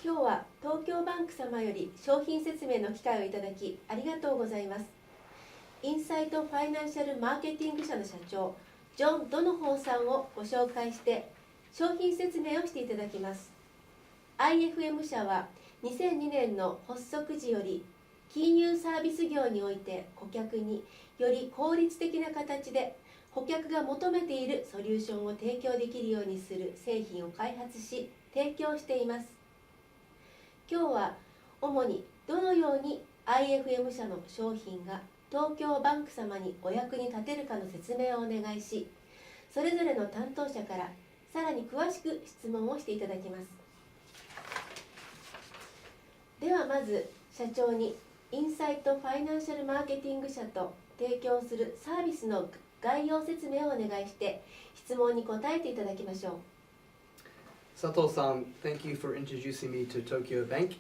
今日は東京バンク様より商品説明の機会をいただきありがとうございます。インサイトファイナンシャルマーケティング社の社長、ジョン・ドノホーさんをご紹介して商品説明をしていただきます。Ifm 社は2002年の発足時より金融サービス業において顧客により効率的な形で顧客が求めているソリューションを提供できるようにする製品を開発し提供しています。今日は主にどのように Ifm 社の商品が東京バンク様にお役に立てるかの説明をお願いし、それぞれの担当者からさらに詳しく質問をしていただきます。ではまず社長にインサイトファイナンシャルマーケティング社と提供するサービスの概要説明をお願いして質問に答えていただきましょう。Sato-san, thank you for introducing me to Tokyo Bank,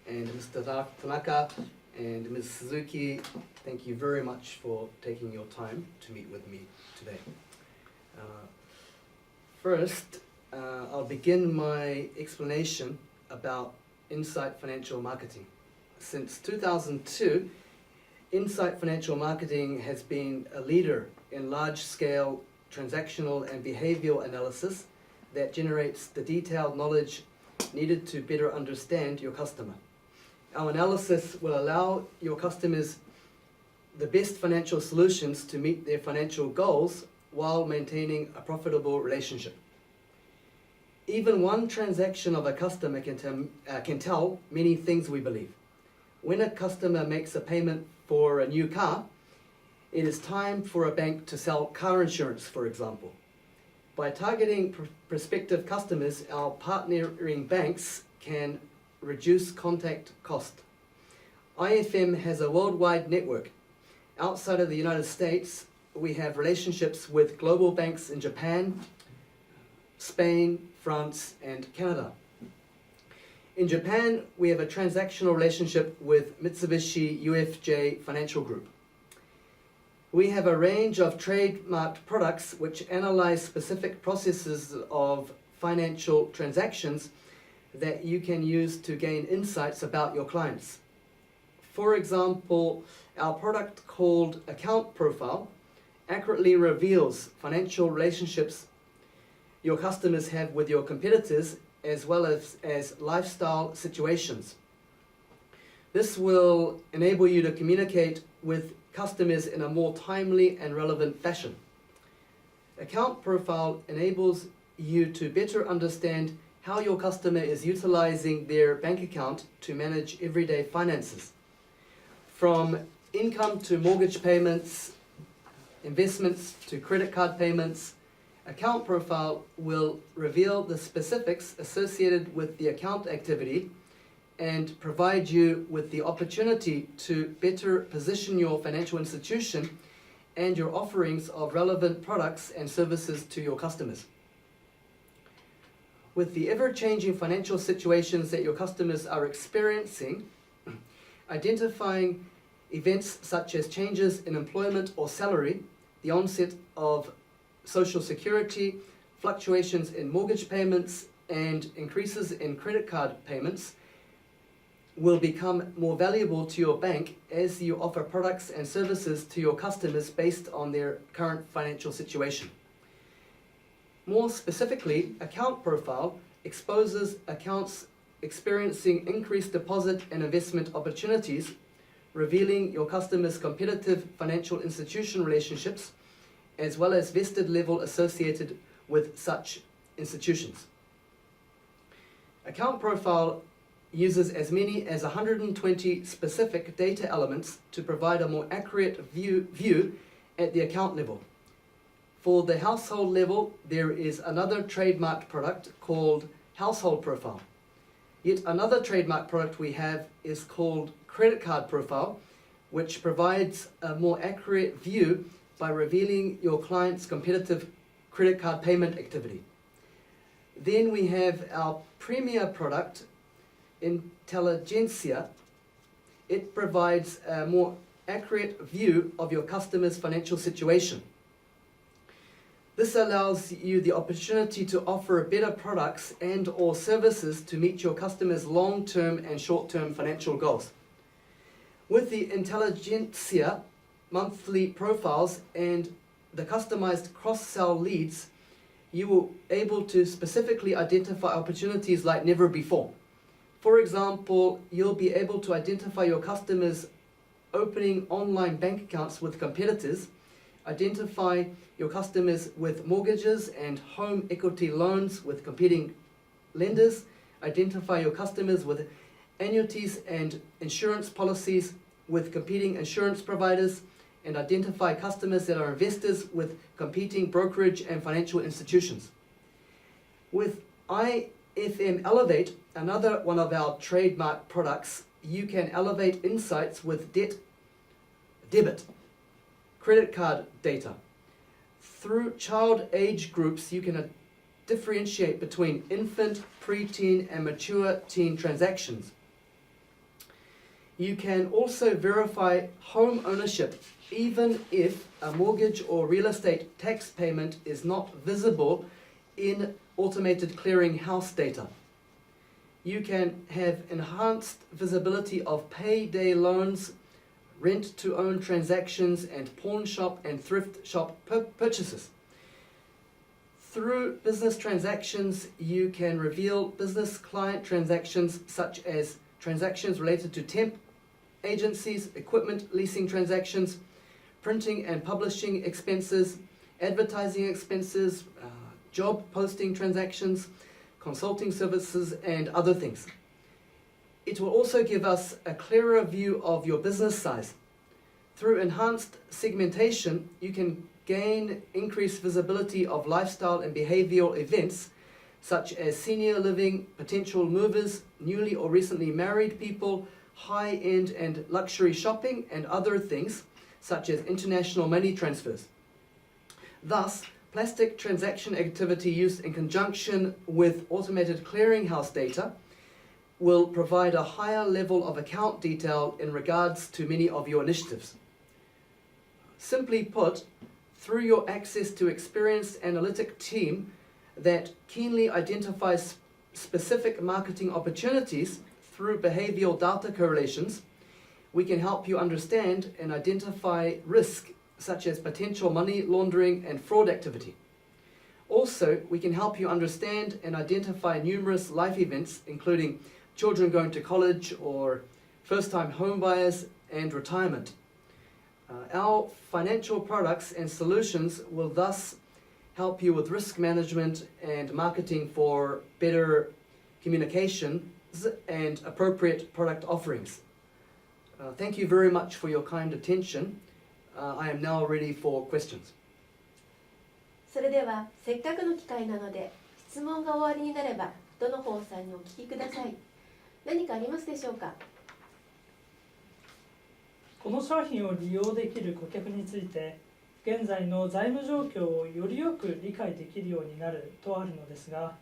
and Mr. Tanaka and Ms. Suzuki, thank you very much for taking your time to meet with me today. First, I'll begin my explanation about Insight Financial Marketing. Since 2002, Insight Financial Marketing has been a leader in large-scale transactional and behavioral analysis that generates the detailed knowledge needed to better understand your customer. Our analysis will allow your customers the best financial solutions to meet their financial goals while maintaining a profitable relationship. Even one transaction of a customer can tell many things, we believe. When a customer makes a payment for a new car, it is time for a bank to sell car insurance, for example. By targeting prospective customers, our partnering banks can reduce contact cost. Ifm has a worldwide network. Outside of the United States, we have relationships with global banks in Japan, Spain, France, and Canada. In Japan, we have a transactional relationship with Mitsubishi UFJ Financial Group. We have a range of trademarked products which analyze specific processes of financial transactions that you can use to gain insights about your clients. For example, our product called Account Profile accurately reveals financial relationships your customers have with your competitors as well as lifestyle situations. This will enable you to communicate with customers in a more timely and relevant fashion. Account Profile enables you to better understand how your customer is utilizing their bank account to manage everyday finances. From income to mortgage payments, investments to credit card payments, Account Profile will reveal the specifics associated with the account activity and provide you with the opportunity to better position your financial institution and your offerings of relevant products and services to your customers. With the ever-changing financial situations that your customers are experiencing, identifying events such as changes in employment or salary, the onset of Social Security, fluctuations in mortgage payments, and increases in credit card payments will become more valuable to your bank as you offer products and services to your customers based on their current financial situation. More specifically, Account Profile exposes accounts experiencing increased deposit and investment opportunities, revealing your customers' competitive financial institution relationships as well as vested level associated with such institutions. Account Profile uses as many as 120 specific data elements to provide a more accurate view at the account level. For the household level, there is another trademarked product called Household Profile. Yet another trademark product we have is called Credit Card Profile, which provides a more accurate view by revealing your client's competitive credit card payment activity. Then we have our premier product, Intelligentsia. It provides a more accurate view of your customer's financial situation. This allows you the opportunity to offer better products and or services to meet your customers' long-term and short-term financial goals. With the Intelligentsia monthly profiles and the customized cross-sell leads, you will be able to specifically identify opportunities like never before. For example, you'll be able to identify your customers opening online bank accounts with competitors, identify your customers with mortgages and home equity loans with competing lenders, identify your customers with annuities and insurance policies with competing insurance providers, and identify customers that are investors with competing brokerage and financial institutions. With Ifm Elevate, another one of our trademark products, you can elevate insights with debit, credit card data. Through child age groups, you can differentiate between infant, preteen, and mature teen transactions. You can also verify home ownership even if a mortgage or real estate tax payment is not visible in automated clearing house data. You can have enhanced visibility of payday loans, rent-to-own transactions, and pawn shop and thrift shop purchases. Through business transactions, you can reveal business client transactions such as transactions related to temp agencies, equipment leasing transactions, printing and publishing expenses, advertising expenses, job posting transactions, consulting services, and other things. It will also give us a clearer view of your business size. Through enhanced segmentation, you can gain increased visibility of lifestyle and behavioral events such as senior living, potential movers, newly or recently married people, high-end and luxury shopping, and other things such as international money transfers. Thus, plastic transaction activity used in conjunction with automated clearinghouse data will provide a higher level of account detail in regards to many of your initiatives. Simply put, through your access to experienced analytic team that keenly identifies specific marketing opportunities through behavioral data correlations, we can help you understand and identify risk such as potential money laundering and fraud activity. Also, we can help you understand and identify numerous life events, including children going to college or first-time home buyers and retirement. Our financial products and solutions will thus help you with risk management and marketing for better communications and appropriate product offerings. Thank you very much for your kind attention. I am now ready for questions. それではせっかくの機会なので質問が終わりになればどの方さんにお聞きください。何かありますでしょうか。この商品を利用できる顧客について現在の財務状況をよりよく理解できるようになるとあるのですが、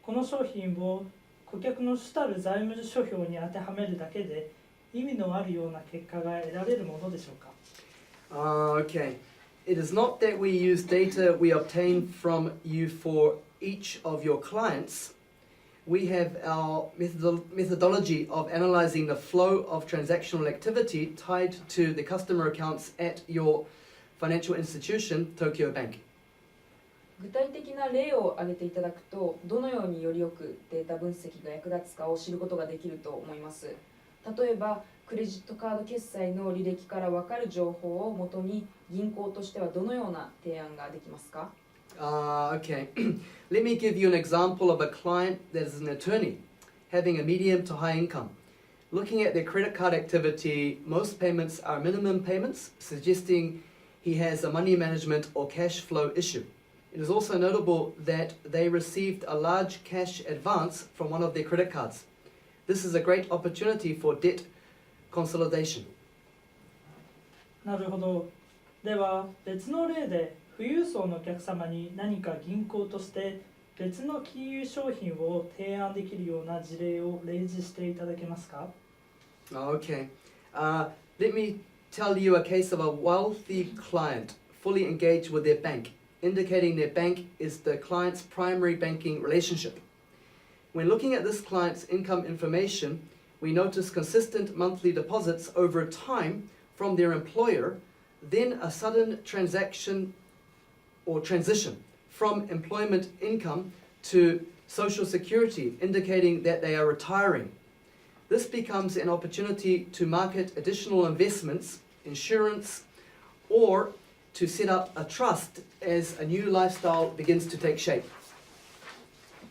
この商品を顧客の主たる財務諸表に当てはめるだけで意味のあるような結果が得られるものでしょうか。Okay. It is not that we use data we obtain from you for each of your clients. We have our methodology of analyzing the flow of transactional activity tied to the customer accounts at your financial institution, Tokyo Bank. 具体的な例を挙げていただくと、どのようによりよくデータ分析が役立つかを知ることができると思います。例えば、クレジットカード決済の履歴から分かる情報をもとに銀行としてはどのような提案ができますか？ Okay. Let me give you an example of a client that is an attorney having a medium to high income. Looking at their credit card activity, most payments are minimum payments, suggesting he has a money management or cash flow issue. It is also notable that they received a large cash advance from one of their credit cards. This is a great opportunity for debt consolidation. なるほど。では別の例で富裕層のお客様に何か銀行として別の金融商品を提案できるような事例を例示していただけますか？ Okay. Let me tell you a case of a wealthy client fully engaged with their bank. indicating their bank is the client's primary banking relationship. When looking at this client's income information, we notice consistent monthly deposits over time from their employer, then a sudden transition from employment income to Social Security, indicating that they are retiring. This becomes an opportunity to market additional investments, insurance, or to set up a trust as a new lifestyle begins to take shape.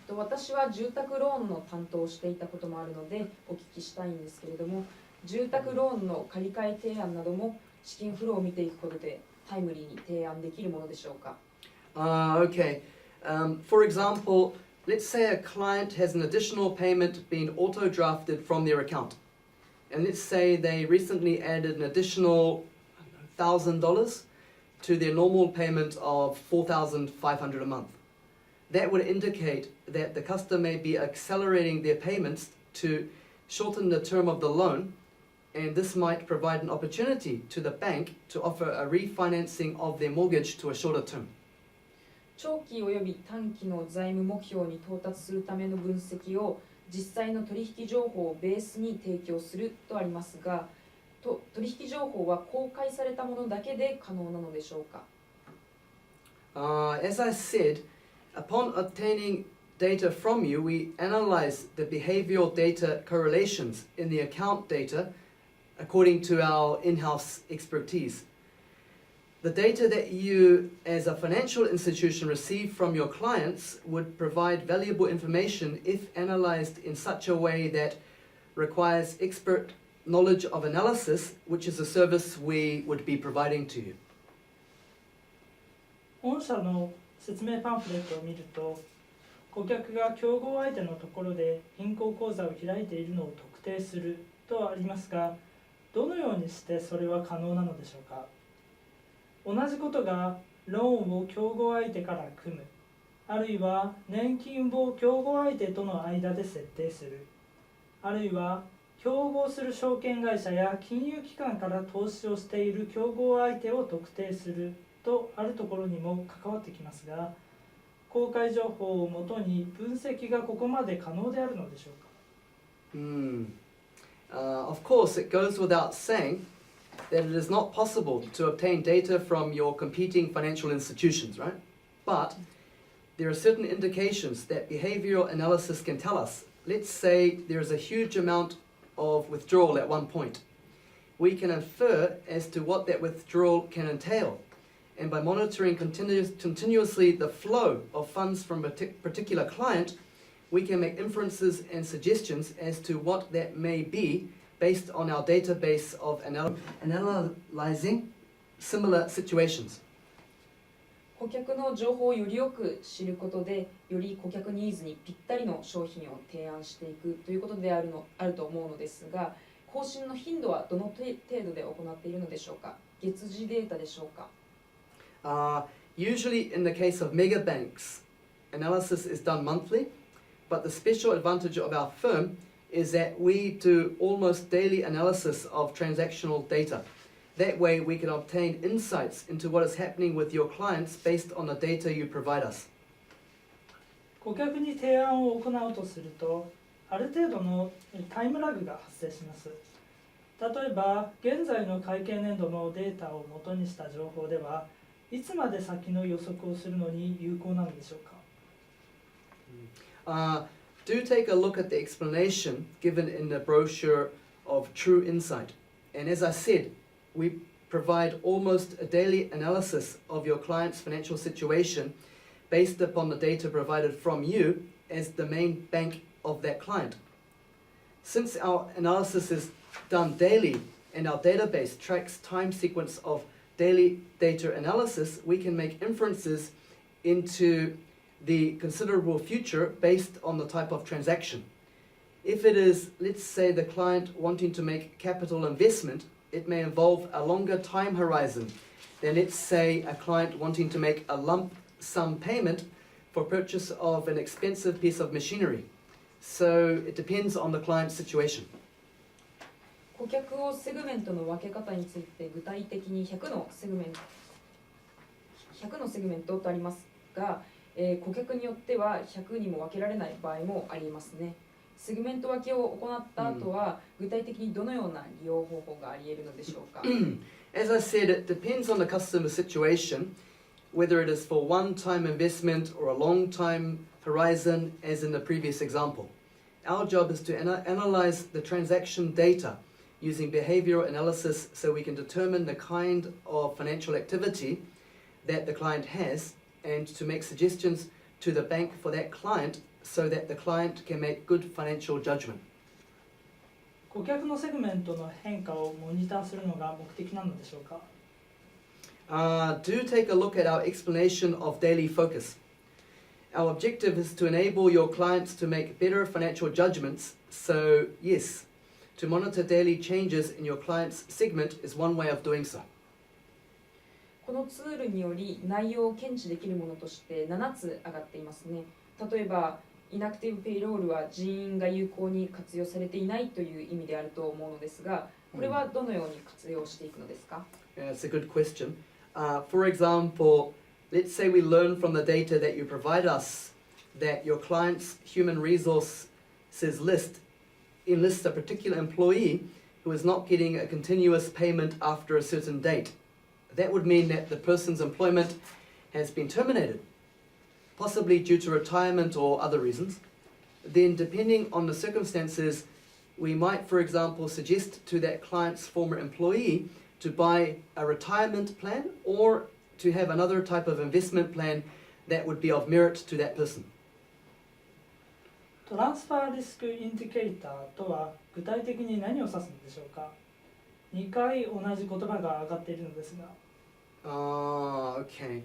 私は住宅ローンの担当をしていたこともあるのでお聞きしたいんですけれども、住宅ローンの借り換え提案なども資金フローを見ていくことでタイムリーに提案できるものでしょうか。Okay. For example, let's say a client has an additional payment being auto-drafted from their account. And let's say they recently added an additional $1,000 to their normal payment of $4,500 a month. That would indicate that the customer may be accelerating their payments to shorten the term of the loan, and this might provide an opportunity to the bank to offer a refinancing of their mortgage to a shorter term. 長期および短期の財務目標に到達するための分析を実際の取引情報をベースに提供するとありますが、取引情報は公開されたものだけで可能なのでしょうか。As I said, upon obtaining data from you, we analyze the behavioral data correlations in the account data according to our in-house expertise. The data that you, as a financial institution, receive from your clients would provide valuable information if analyzed in such a way that requires expert knowledge of analysis, which is a service we would be providing to you. 御社の説明パンフレットを見ると、顧客が競合相手のところで銀行口座を開いているのを特定するとありますが、どのようにしてそれは可能なのでしょうか。同じことがローンを競合相手から組む、あるいは年金を競合相手との間で設定する、あるいは競合する証券会社や金融機関から投資をしている競合相手を特定するとあるところにも関わってきますが、公開情報をもとに分析がここまで可能であるのでしょうか。Of course, it goes without saying that it is not possible to obtain data from your competing financial institutions, right? But there are certain indications that behavioral analysis can tell us. Let's say there is a huge amount of withdrawal at one point. We can infer as to what that withdrawal can entail. And by monitoring continuously the flow of funds from a particular client, we can make inferences and suggestions as to what that may be based on our database of analyzing similar situations. 顧客の情報をよりよく知ることで、より顧客ニーズにぴったりの商品を提案していくということであると思うのですが、更新の頻度はどの程度で行っているのでしょうか。月次データでしょうか。Usually in the case of mega banks, analysis is done monthly, but the special advantage of our firm is that we do almost daily analysis of transactional data. That way we can obtain insights into what is happening with your clients based on the data you provide us. 顧客に提案を行うとすると、ある程度のタイムラグが発生します。例えば、現在の会計年度のデータを元にした情報では、いつまで先の予測をするのに有効なのでしょうか。Do take a look at the explanation given in the brochure of True Insight. And as I said, we provide almost a daily analysis of your client's financial situation based upon the data provided from you as the main bank of that client. Since our analysis is done daily and our database tracks time sequence of daily data analysis, we can make inferences into the considerable future based on the type of transaction. If it is, let's say, the client wanting to make capital investment, it may involve a longer time horizon than, let's say, a client wanting to make a lump sum payment for purchase of an expensive piece of machinery. So it depends on the client's situation. 顧客をセグメントの分け方について具体的に100のセグメント100のセグメントとありますが、顧客によっては100にも分けられない場合もありますね。セグメント分けを行った後は、具体的にどのような利用方法があり得るのでしょうか。As I said, it depends on the customer situation, whether it is for one-time investment or a long-time horizon, as in the previous example. Our job is to analyze the transaction data using behavioral analysis so we can determine the kind of financial activity that the client has and to make suggestions to the bank for that client so that the client can make good financial judgment. 顧客のセグメントの変化をモニターするのが目的なのでしょうか。Do take a look at our explanation of daily focus. Our objective is to enable your clients to make better financial judgments, so yes, to monitor daily changes in your client's segment is one way of doing so. このツールにより内容を検知できるものとして7つ挙がっていますね。例えば、イナクティブペイロールは人員が有効に活用されていないという意味であると思うのですが、これはどのように活用していくのですか？ That's a good question. For example, let's say we learn from the data that you provide us that your client's human resources enlists a particular employee who is not getting a continuous payment after a certain date. That would mean that the person's employment has been terminated, possibly due to retirement or other reasons. Then, depending on the circumstances, we might, for example, suggest to that client's former employee to buy a retirement plan or to have another type of investment plan that would be of merit to that person. トランスファーリスクインディケーターとは具体的に何を指すのでしょうか。2回同じ言葉が上がっているのですが。Okay.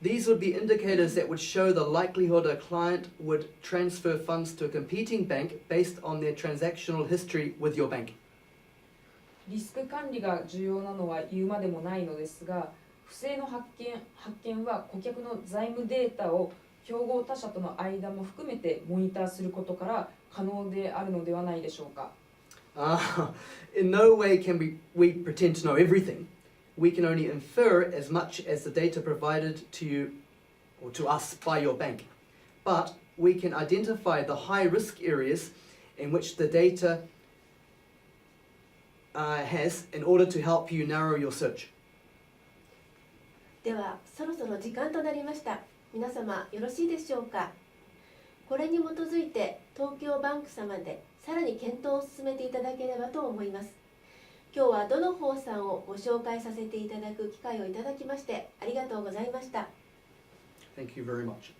These would be indicators that would show the likelihood a client would transfer funds to a competing bank based on their transactional history with your bank. リスク管理が重要なのは言うまでもないのですが、不正の発見は顧客の財務データを競合他社との間も含めてモニターすることから可能であるのではないでしょうか。In no way can we pretend to know everything. We can only infer as much as the data provided to you or to us by your bank. But we can identify the high risk areas in which the data has in order to help you narrow your search. ではそろそろ時間となりました。皆様よろしいでしょうか。これに基づいて東京バンク様でさらに検討を進めていただければと思います。今日はどの方さんをご紹介させていただく機会をいただきましてありがとうございました。Thank you very much.